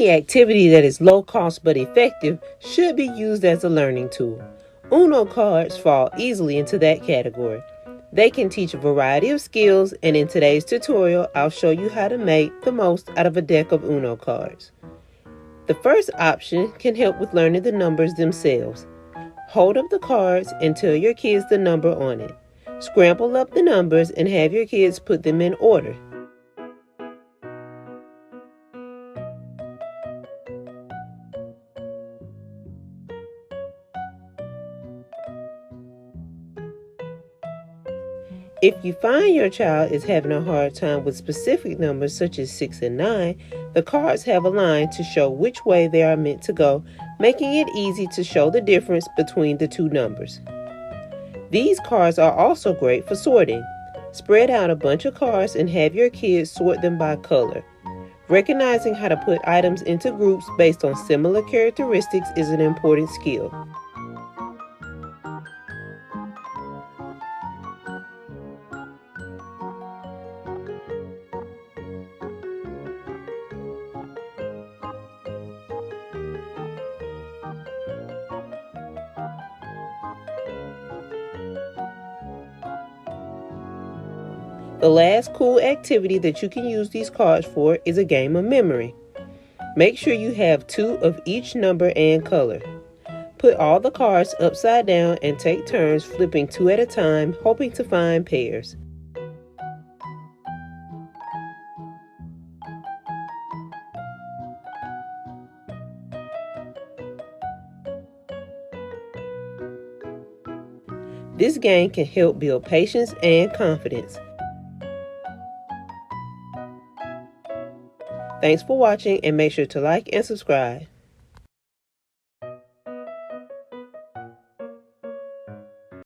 Any activity that is low cost but effective should be used as a learning tool. Uno cards fall easily into that category. They can teach a variety of skills, and in today's tutorial, I'll show you how to make the most out of a deck of Uno cards. The first option can help with learning the numbers themselves. Hold up the cards and tell your kids the number on it. Scramble up the numbers and have your kids put them in order. If you find your child is having a hard time with specific numbers such as 6 and 9, the cards have a line to show which way they are meant to go, making it easy to show the difference between the two numbers. These cards are also great for sorting. Spread out a bunch of cards and have your kids sort them by color. Recognizing how to put items into groups based on similar characteristics is an important skill. The last cool activity that you can use these cards for is a game of memory. Make sure you have 2 of each number and color. Put all the cards upside down and take turns flipping 2 at a time, hoping to find pairs. This game can help build patience and confidence. Thanks for watching, and make sure to like and subscribe.